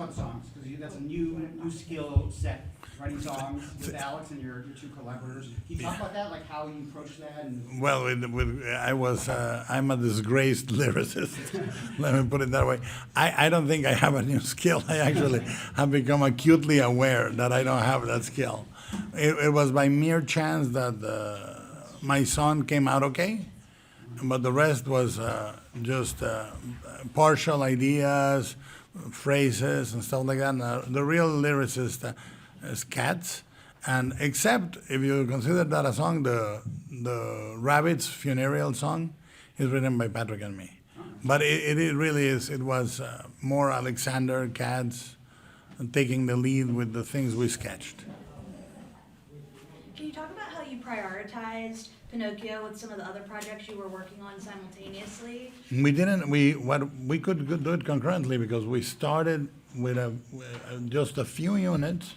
about the songs, because that's a new skill set, writing songs with Alex and your two collaborators. Can you talk about that, like how you approach that? And Well, I'm a disgraced lyricist. Let me put it that way. I don't think I have a new skill. I actually have become acutely aware that I don't have that skill. It was by mere chance that my song came out okay, but the rest was just partial ideas, phrases, and stuff like that. And, the real lyricist is Cats. And except if you consider that a song, the Rabbit's funeral song is written by Patrick and me. But it really is, it was more Alexander Katz taking the lead with the things we sketched. Can you talk about how you prioritized Pinocchio with some of the other projects you were working on simultaneously? We didn't, we could do it concurrently because we started with just a few units,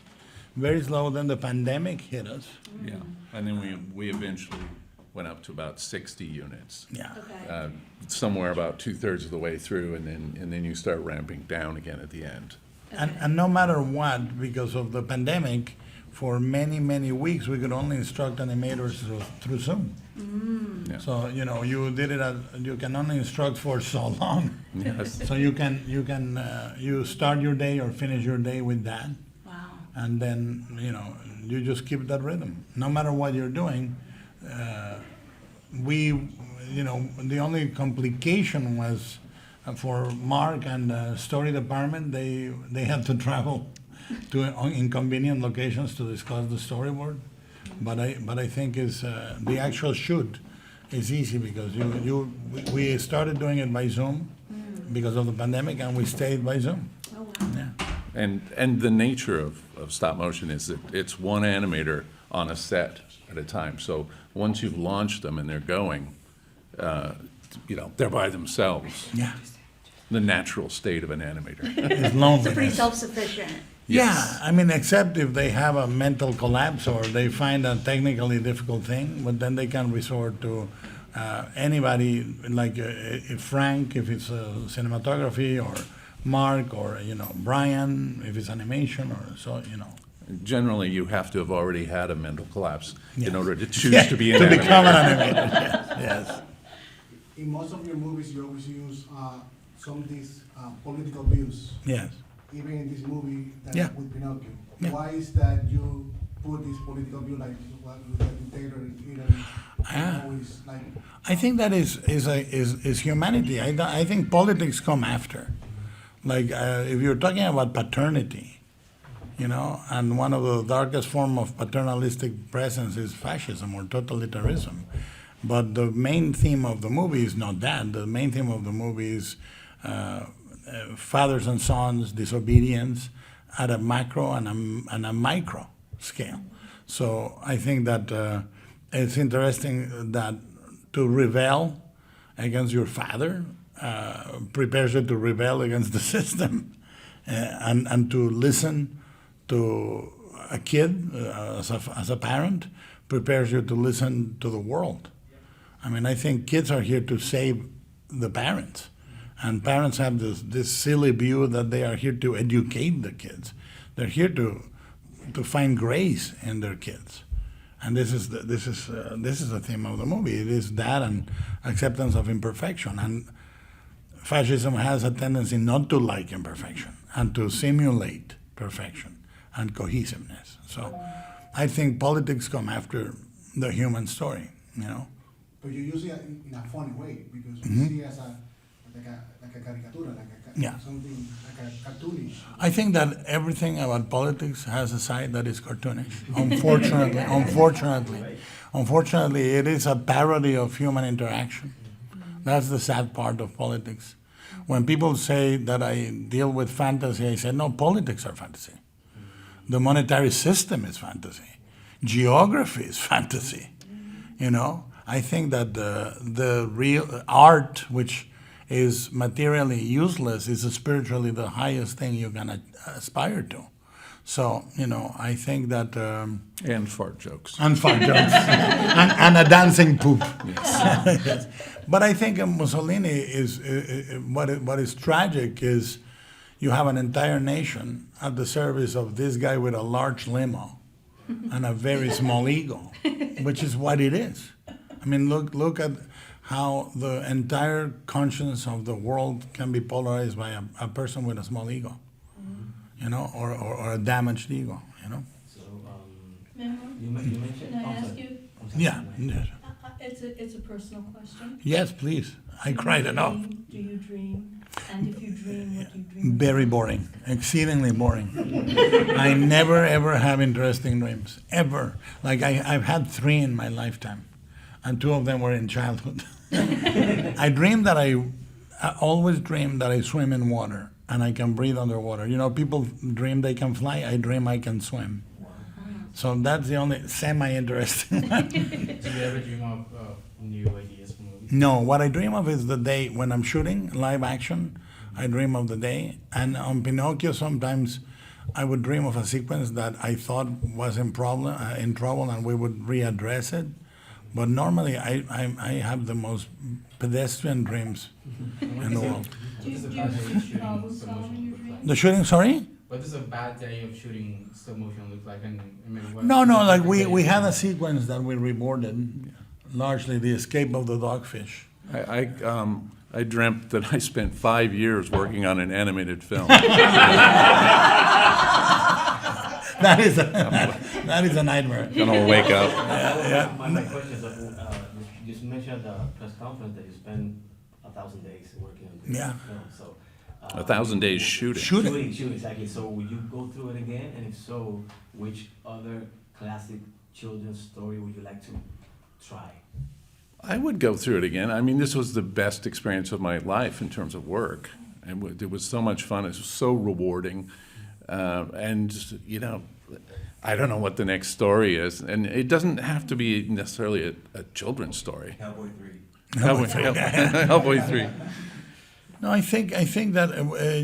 very slow, then the pandemic hit us. Yeah, and then we eventually went up to about 60 units. Yeah. Okay. Somewhere about 2/3 of the way through, and then you start ramping down again at the end. And no matter what, because of the pandemic, for many, many weeks, we could only instruct animators through Zoom. Yeah. So, you can only instruct for so long. Yes. So you start your day or finish your day with that. Wow. And then, you just keep that rhythm. No matter what you're doing, the only complication was for Mark and the story department, they had to travel to inconvenient locations to discuss the storyboard. But I think the actual shoot is easy because we started doing it by Zoom because of the pandemic, and we stayed by Zoom. Oh, wow. Yeah. And the nature of stop motion is that it's one animator on a set at a time. So once you've launched them and they're going, they're by themselves. Yeah. The natural state of an animator. It's So pretty loneliness. self-sufficient. Yeah, I mean, except if they have a mental collapse or they find a technically difficult thing, but then they can resort to anybody, like if Frank, if it's cinematography, or Mark, or Brian, if it's animation, or so. Generally, you have to have already had a mental collapse Yes. in order to choose Yeah, to be an to animator. become an animator. Yes. In most of your movies, you always use some of these political views, Yes. even in this movie Yeah. with Pinocchio. Yeah. Why is that you put this political view, like what the dictator in Italy, always like? I think that is humanity. I think politics come after. Like if you're talking about paternity, and one of the darkest form of paternalistic presence is fascism or totalitarianism. But the main theme of the movie is not that. The main theme of the movie is fathers and sons, disobedience at a macro and a micro scale. So I think that it's interesting that to rebel against your father prepares you to rebel against the system, and to listen to a kid as a parent prepares you to listen to the world. I mean, I think kids are here to save the parents. And parents have this silly view that they are here to educate the kids. They're here to find grace in their kids. And this is the theme of the movie. It is that and acceptance of imperfection. And fascism has a tendency not to like imperfection and to simulate perfection and cohesiveness. So I think politics come after the human story, But you use it in a funny way because we see it as like a caricatura, Yeah. something like a cartoonish. I think that everything about politics has a side that is cartoonish. Unfortunately, it is a parody of human interaction. That's the sad part of politics. When people say that I deal with fantasy, I say, no, politics are fantasy. The monetary system is fantasy. Geography is fantasy. I think that the real art, which is materially useless, is spiritually the highest thing you can aspire to. So, I think that... And fart jokes. and fart jokes. and a dancing poop. Yes. But I think Mussolini is... what is tragic is, you have an entire nation at the service of this guy with a large limo and a very small ego, which is what it is. I mean, look at how the entire conscience of the world can be polarized by a person with a small ego, you know, or a damaged ego, you know. So, Ma'am, you mentioned. can I ask you? I'm sorry. Yeah. Yes. It's a personal question. Yes, please. I cried enough. Do you dream? And if you dream, what do you dream? Very boring, exceedingly boring. I never ever have interesting dreams, ever. Like I've had 3 in my lifetime, and 2 of them were in childhood. I always dream that I swim in water and I can breathe underwater. You know, people dream they can fly. I dream I can swim. So that's the only semi-interesting one. Do you ever dream of new ideas for movies? No, what I dream of is the day when I'm shooting live action. I dream of the day. And on Pinocchio, sometimes I would dream of a sequence that I thought was in trouble, and we would readdress it. But normally, I have the most pedestrian dreams in the world. Do you see problem solving in your dreams? The shooting, sorry? What does a bad day of shooting stop motion look like? And I mean, what No, is a like perfect we day? had a sequence that we reboarded, largely the escape of the dogfish. I dreamt that I spent 5 years working on an animated film. That is a nightmare. Gonna wake up. My question is, you mentioned the press conference that you spent 1,000 days working on this Yeah. film. So, 1,000 days shooting. Shooting, exactly. So would you go through it again? And if so, which other classic children's story would you like to try? I would go through it again. I mean, this was the best experience of my life in terms of work. And it was so much fun. It was so rewarding. And, you know, I don't know what the next story is. And it doesn't have to be necessarily a children's story. Hellboy 3. Hellboy 3. No, I think that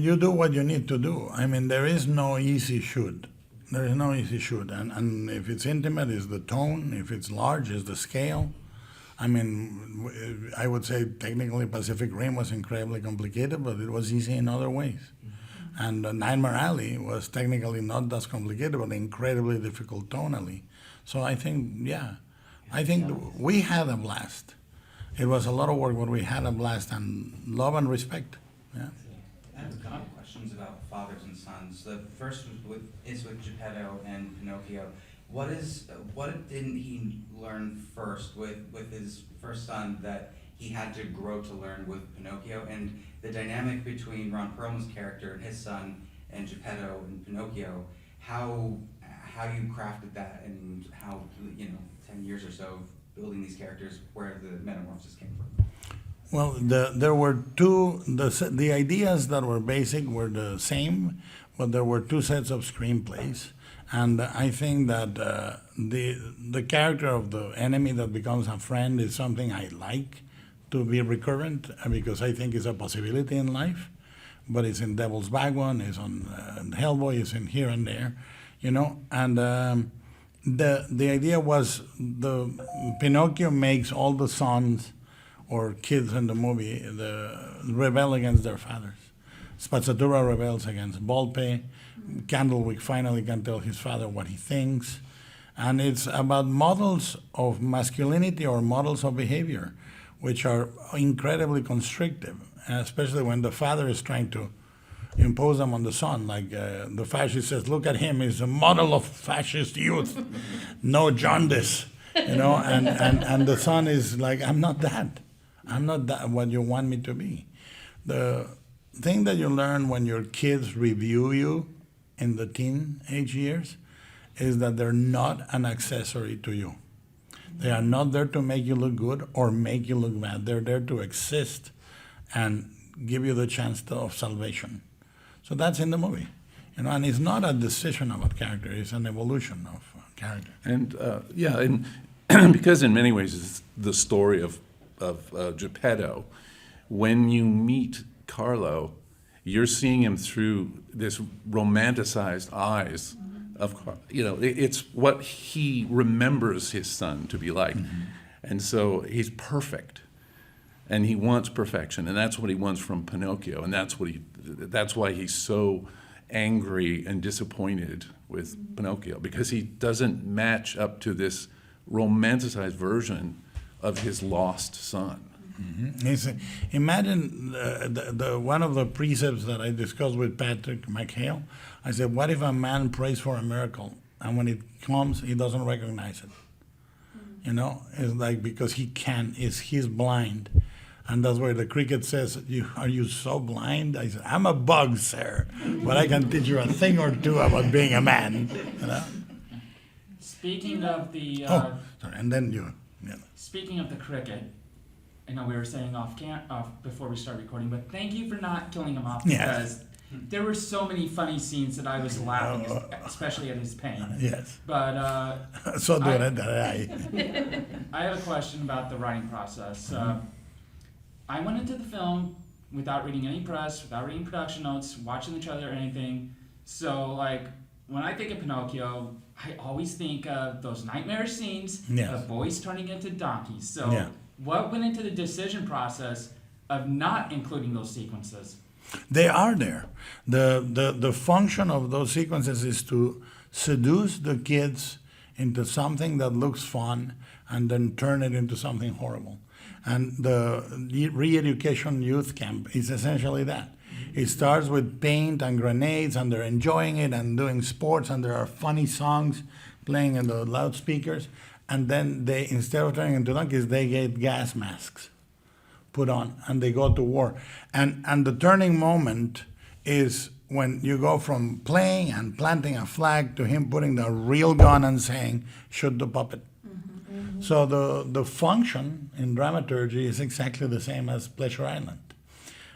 you do what you need to do. I mean, there is no easy shoot. There is no easy shoot. And if it's intimate, it's the tone. If it's large, it's the scale. I mean, I would say technically Pacific Rim was incredibly complicated, but it was easy in other ways. And Nightmare Alley was technically not as complicated, but incredibly difficult tonally. So I think, we had a blast. It was a lot of work, but we had a blast, and love and respect. Yeah. I have a couple questions about fathers and sons. The first is with Geppetto and Pinocchio. What didn't he learn first with his first son that he had to grow to learn with Pinocchio? And the dynamic between Ron Perlman's character and his son and Geppetto and Pinocchio, how you crafted that, and how, 10 years or so of building these characters, where the metamorphosis came from. Well, there were the ideas that were basic were the same, but there were 2 sets of screenplays. And I think that the character of the enemy that becomes a friend is something I like to be recurrent, because I think it's a possibility in life. But it's in Devil's Backbone, it's on Hellboy, it's in here and there, And the idea was Pinocchio makes all the sons or kids in the movie rebel against their fathers. Spazzatura rebels against Volpe. Candlewick finally can tell his father what he thinks. And it's about models of masculinity or models of behavior, which are incredibly constrictive, especially when the father is trying to impose them on the son. Like the fascist says, look at him, he's a model of fascist youth. No jaundice, and the son is like, I'm not that what you want me to be. The thing that you learn when your kids review you in the teenage years is that they're not an accessory to you. They are not there to make you look good or make you look bad. They're there to exist and give you the chance of salvation. So that's in the movie, and it's not a decision of a character; it's an evolution of a character. And because in many ways it's the story of Geppetto. When you meet Carlo, you're seeing him through this romanticized eyes of, it's what he remembers his son to be like. Mm-hmm. And so he's perfect. and he wants perfection, and that's what he wants from Pinocchio, and that's why he's so angry and disappointed with Pinocchio, because he doesn't match up to this romanticized version of his lost son. Imagine the one of the precepts that I discussed with Patrick McHale. I said, what if a man prays for a miracle, and when it comes, he doesn't recognize it? You know, it's like, because he's blind. And that's where the cricket says, are you so blind? I said, I'm a bug, sir, but I can teach you a thing or two about being a man. You know? Speaking of the sorry, and then you. Yeah. speaking of the cricket, I know we were saying off before we start recording, but thank you for not killing him off, because there were so many funny scenes that I was laughing, especially at his pain. Yes. But So do I. I have a question about the writing process. I went into the film without reading any press, without reading production notes, watching the trailer or anything. So, like, when I think of Pinocchio, I always think of those nightmare scenes of boys turning into donkeys. So, what went into the decision process of not including those sequences? They are there. The function of those sequences is to seduce the kids into something that looks fun and then turn it into something horrible. And the re-education youth camp is essentially that. It starts with paint and grenades, and they're enjoying it and doing sports, and there are funny songs playing in the loudspeakers. And then they, instead of turning into donkeys, they get gas masks put on, and they go to war. And the turning moment is when you go from playing and planting a flag to him putting the real gun and saying, shoot the puppet. So the function in dramaturgy is exactly the same as Pleasure Island.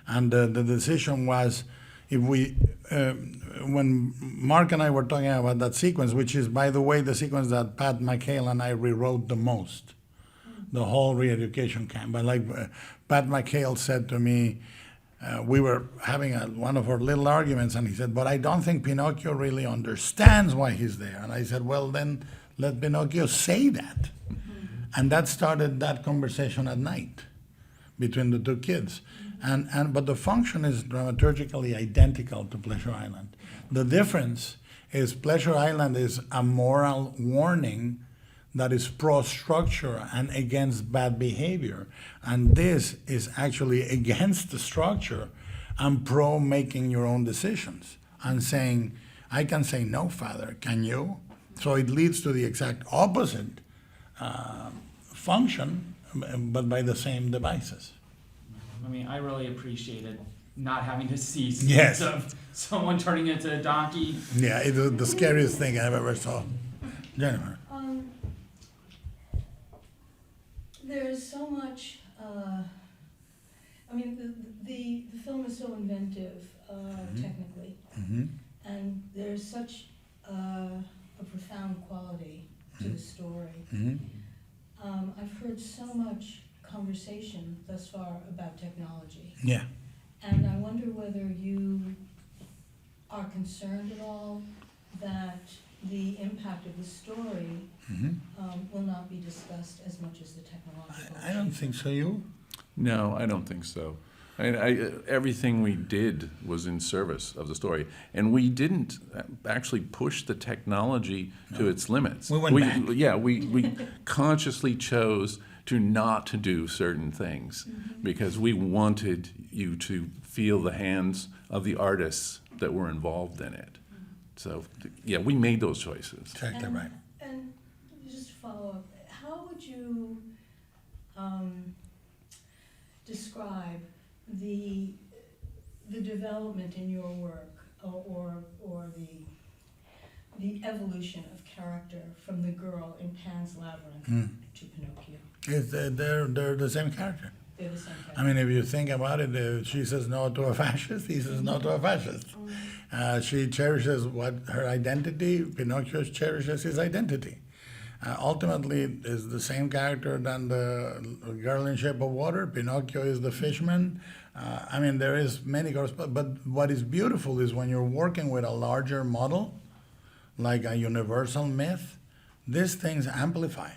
And the decision was, if we, when Mark and I were talking about that sequence, which is, by the way, the sequence that Pat McHale and I rewrote the most, the whole re-education camp. But like Pat McHale said to me, we were having one of our little arguments, and he said, but I don't think Pinocchio really understands why he's there. And I said, well, then let Pinocchio say that. And that started that conversation at night between the two kids. But the function is dramaturgically identical to Pleasure Island. The difference is Pleasure Island is a moral warning that is pro-structure and against bad behavior. And this is actually against the structure and pro-making your own decisions and saying, I can say no, Father, can you? So it leads to the exact opposite function, but by the same devices. I mean, I really appreciated not having to see scenes of someone turning into a donkey. Yeah, it was the scariest thing I've ever saw. Jennifer. There's so much, I mean, the film is so inventive, technically, and there's such a profound quality to the story. I've heard so much conversation thus far about technology. Yeah. And I wonder whether you are concerned at all that the impact of the story will not be discussed as much as the technological. I don't think so. You? No, I don't think so. Everything we did was in service of the story, and we didn't actually push the technology to its limits. We went back. Yeah, we consciously chose to not to do certain things because we wanted you to feel the hands of the artists that were involved in it. So, yeah, we made those choices. Exactly right. And just to follow up, how would you describe the development in your work, or the evolution of character from the girl in Pan's Labyrinth to Pinocchio? They're the same character. They're the same character. I mean, if you think about it, she says no to a fascist, he says no to a fascist. She cherishes her identity, Pinocchio cherishes his identity. Ultimately, is the same character than the girl in Shape of Water. Pinocchio is the fishman. I mean, there is many girls, but what is beautiful is when you're working with a larger model, like a universal myth, these things amplify.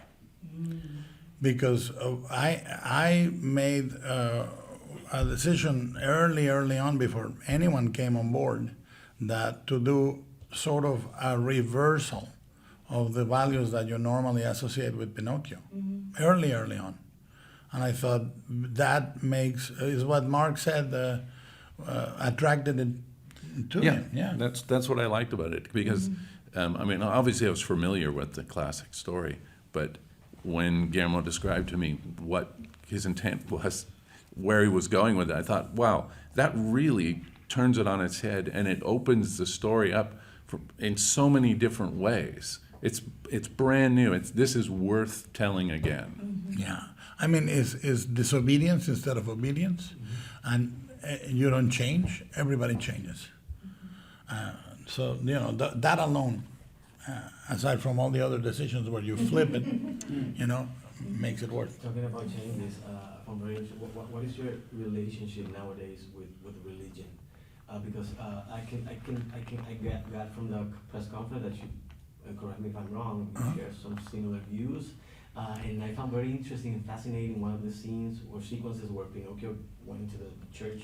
because I made a decision early on before anyone came on board that to do sort of a reversal of the values that you normally associate with Pinocchio, early on. And I thought that is what Mark said, attracted it to me. Yeah. That's what I liked about it, because I mean, obviously I was familiar with the classic story, but when Guillermo described to me what his intent was, where he was going with it, I thought, wow, that really turns it on its head, and it opens the story up in so many different ways. It's brand new. This is worth telling again. Yeah, I mean, is disobedience instead of obedience, and you don't change. Everybody changes. So that alone, aside from all the other decisions where you flip it, makes it worth. Talking about changes, what is your relationship nowadays with religion? Because I got from the press conference that you, correct me if I'm wrong, you share some similar views, and I found very interesting and fascinating one of the scenes or sequences where Pinocchio went into the church,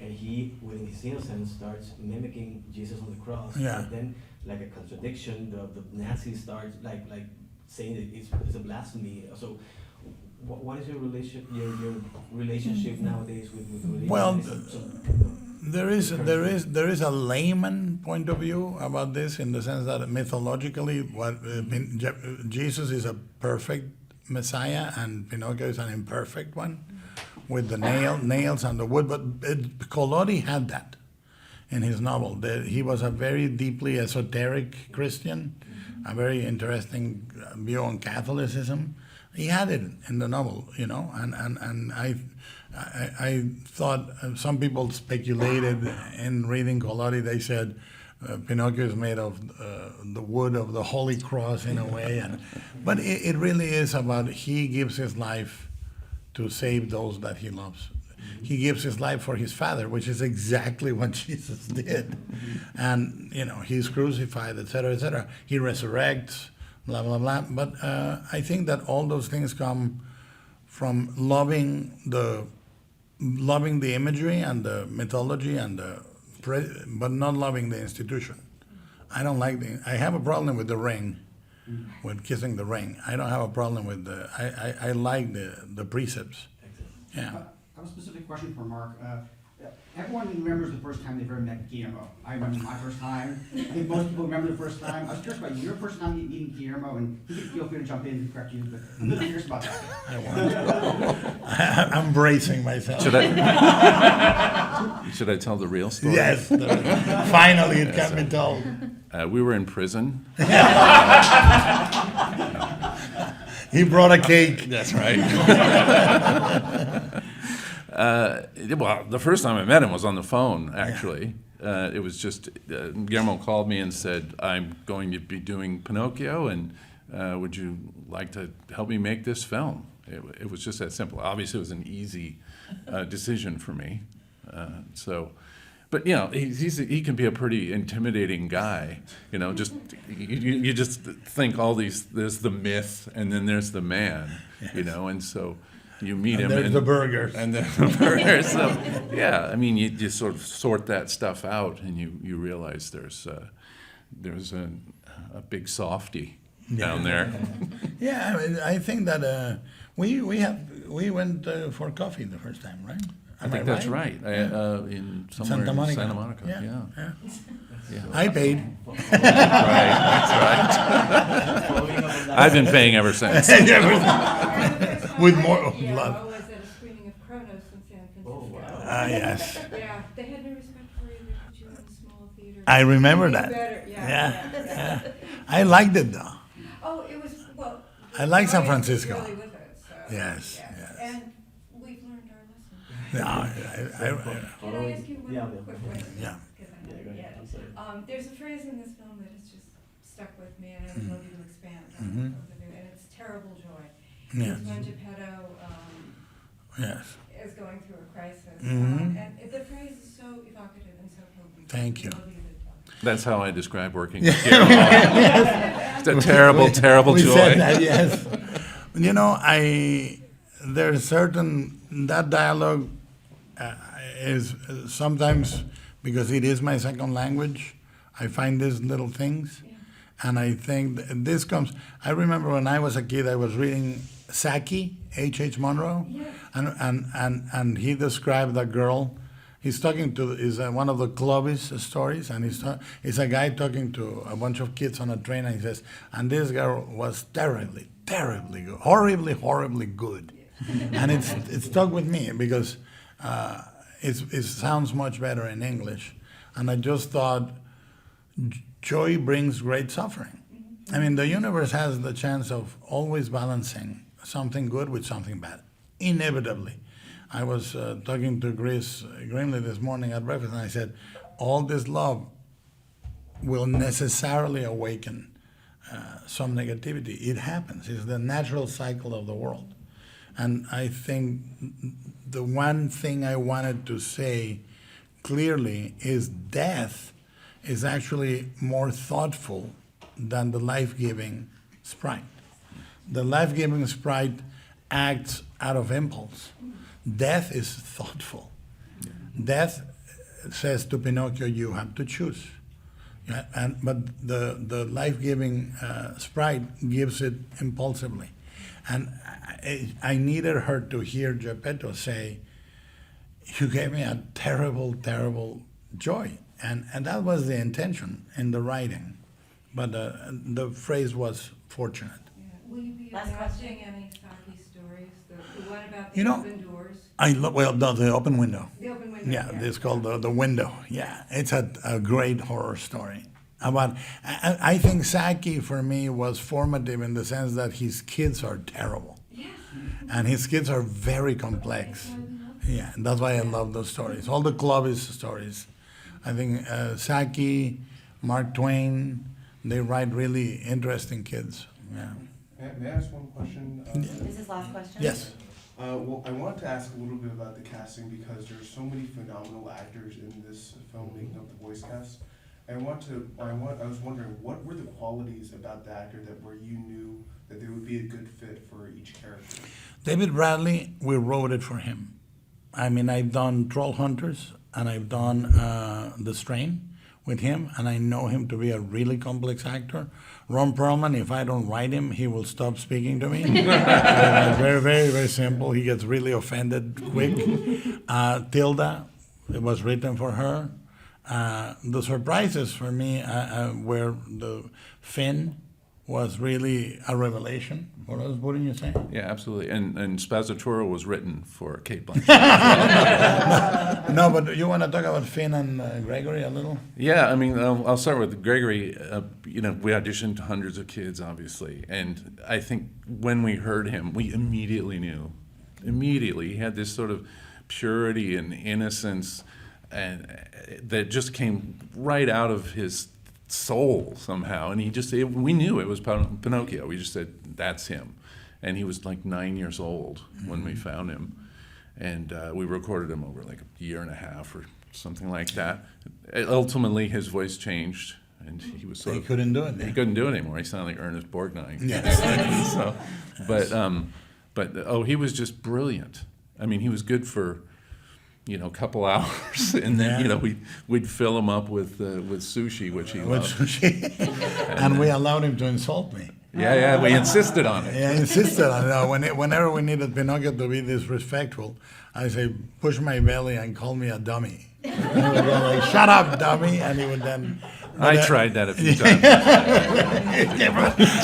and he, with his innocence, starts mimicking Jesus on the cross. Yeah. And then, like a contradiction, the Nazis start like saying that it's a blasphemy. So, what is your relationship nowadays with religion? Well, there is a layman point of view about this, in the sense that mythologically, Jesus is a perfect Messiah and Pinocchio is an imperfect one, with the nails and the wood. But Collodi had that in his novel. He was a very deeply esoteric Christian, a very interesting view on Catholicism. He had it in the novel, and I thought some people speculated in reading Collodi. They said Pinocchio is made of the wood of the Holy Cross in a way, but it really is about he gives his life to save those that he loves. He gives his life for his Father, which is exactly what Jesus did, and he's crucified, etc., etc. He resurrects. Blah, blah, blah. But I think that all those things come from loving the imagery and the mythology but not loving the institution. I don't like I have a problem with the ring, with kissing the ring. I don't have a problem with I like the precepts. Yeah. I have a specific question for Mark. Everyone remembers the first time they've ever met Guillermo. I remember my first time. I think most people remember the first time. I was curious about your first time meeting Guillermo, and he can feel free to jump in and correct you, but I'm really curious about that. I won't. I'm bracing myself. Should I tell the real story? Yes. Finally, it can be told. We were in prison. He brought a cake. That's right. Well, the first time I met him was on the phone, actually. It was just, Guillermo called me and said, I'm going to be doing Pinocchio, and would you like to help me make this film? It was just that simple. Obviously, it was an easy decision for me. But he can be a pretty intimidating guy. You just think there's the myth, and then there's the man. Yes. And so you meet him. There's the burgers. And then the burgers. So yeah, I mean, you just sort of sort that stuff out, and you realize there's a big softy down there. Yeah, I think that we went for coffee the first time, right? I think that's right. In somewhere Santa Monica. In Santa Monica. Yeah. I paid. That's right. I've been paying ever since. With more blood. I was at a screening of Kronos in San Francisco. Oh, wow. Yes. Yeah, they had no respect for you. They put you in a small theater. I remember that. Better. Yeah. I liked it though. Oh, it was, well. I like San Kronos was Francisco. really with us, so, Yes. And we've learned our lesson. No, Can I ask you one quick question? Yeah. There's a phrase in this film that has just stuck with me, and I would love you to expand on Mhm. both of you, and it's terrible joy. Yes. It's when Geppetto Yes. is going through a crisis. Mhm. And the phrase is so evocative and so potent. Thank you. I'd love you to talk. That's how I describe working with Guillermo. It's a terrible, terrible we joy. said that, yes. You know, there's certain, that dialogue is sometimes, because it is my second language, I find these little things. And I think this comes, I remember when I was a kid, I was reading Saki, H.H. Monroe, and he described a girl. He's talking to, is one of the Clovis stories, and it's a guy talking to a bunch of kids on a train, and he says, and this girl was terribly, terribly good, horribly, horribly good. And it stuck with me because it sounds much better in English. And I just thought, joy brings great suffering. I mean, the universe has the chance of always balancing something good with something bad, inevitably. I was talking to Grace Grimley this morning at breakfast, and I said, all this love will necessarily awaken some negativity. It happens. It's the natural cycle of the world. And I think the one thing I wanted to say clearly is death is actually more thoughtful than the life-giving sprite. The life-giving sprite acts out of impulse. Death is thoughtful. Death says to Pinocchio, you have to choose. But the life-giving sprite gives it impulsively. And I needed her to hear Geppetto say, you gave me a terrible, terrible joy. And that was the intention in the writing. But the phrase was fortunate. Yeah. Will you be Last adapting any Saki stories? The one about the You know, open doors? The open window. The open window. Yeah, it's called the window. Yeah, it's a great horror story. I think Saki for me was formative in the sense that his kids are terrible. Yes. And his kids are very complex. Yeah, and that's why I love those stories. All the Clovis stories. I think Saki, Mark Twain, they write really interesting kids. Yeah. May I ask one question? Is this last question? Yes. Well, I wanted to ask a little bit about the casting because there's so many phenomenal actors in this film making up the voice cast. I was wondering, what were the qualities about the actor where you knew that they would be a good fit for each character? David Bradley, we wrote it for him. I mean, I've done Troll Hunters and I've done The Strain with him, and I know him to be a really complex actor. Ron Perlman, if I don't write him, he will stop speaking to me. Very, very, very simple. He gets really offended quick. Tilda, it was written for her. The surprises for me were the Finn was really a revelation for us, wouldn't you say? Yeah, absolutely. And Spazzatura was written for Kate Blanchett. No, but you want to talk about Finn and Gregory a little? Yeah, I mean, I'll start with Gregory. We auditioned hundreds of kids, obviously. And I think when we heard him, we immediately knew. Immediately. He had this sort of purity and innocence and that just came right out of his soul somehow, and we knew it was Pinocchio. We just said, that's him. And he was like 9 years old when we found him, and we recorded him over like a year and a half or something like that. Ultimately his voice changed, and he was He couldn't do it. he couldn't do it anymore. He sounded like Ernest Borgnine. Yes. So, but he was just brilliant. I mean, he was good for a couple hours, and then we'd fill him up with sushi, which he loved. And we allowed him to insult me. Yeah, we insisted on it. Yeah, I insisted on it. Whenever we needed Pinocchio to be disrespectful, I say, push my belly and call me a dummy. And he would go like, shut up, dummy, and he would then. I tried that a few times.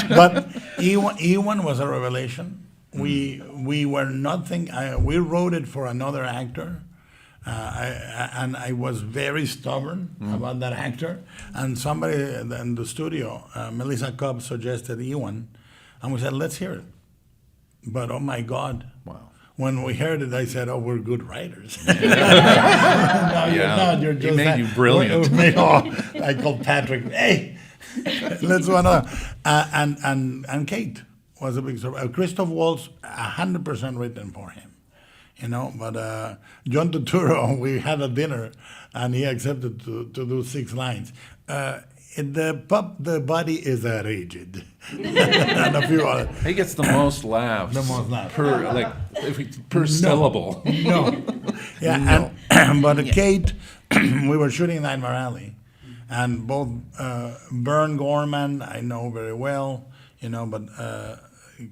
But Ewan was a revelation. We were not thinking. We wrote it for another actor. I was very stubborn about that actor, and somebody in the studio, Melissa Cobb, suggested Ewan, and we said, let's hear it. But oh my God. Wow. When we heard it, I said, oh, we're good writers. You're You're he made you brilliant. I called Patrick, hey, let's do another. And Kate was a big surprise. Christoph Waltz, 100% written for him. But John Turturro, we had a dinner, and he accepted to do 6 lines. the body is rigid, and a few other. He gets the most laughs. The most laughs. Per syllable. No. Yeah, No. and but Kate, we were shooting Nightmare Alley, and both Bern Gorman I know very well, but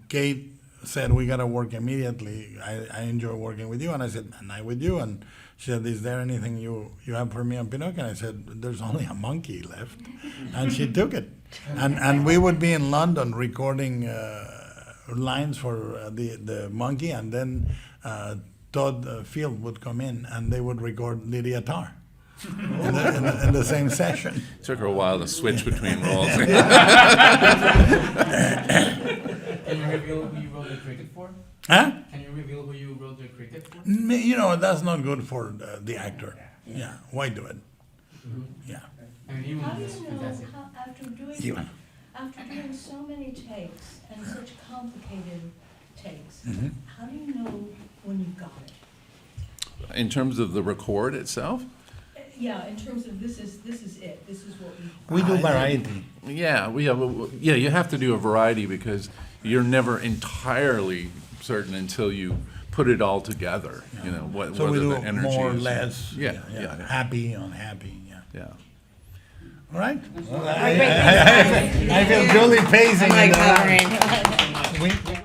Kate said we gotta work immediately. I enjoy working with you, and I said, and I with you, and she said, is there anything you have for me on Pinocchio? And I said, there's only a monkey left, and she took it, and we would be in London recording lines for the monkey, and then Todd Field would come in, and they would record Lydia Tarr in the same session. Took her a while to switch between roles. Can you reveal who you wrote the cricket for? Huh? Can you reveal who you wrote the cricket for? That's not good for the actor. Yeah, why do it? Yeah. I mean, even How do was you know, fantastic. after doing so many takes and such complicated takes, Mhm. how do you know when you've got it? In terms of the record itself, Yeah, in terms of this is it, this is what we. We do variety. yeah, you have to do a variety because you're never entirely certain until you put it all together. What So we whether do the energy more or is- less. Yeah. Happy, unhappy. Yeah. Yeah. All right. Great. I feel Julie pacing. I'm like in the- hovering. We-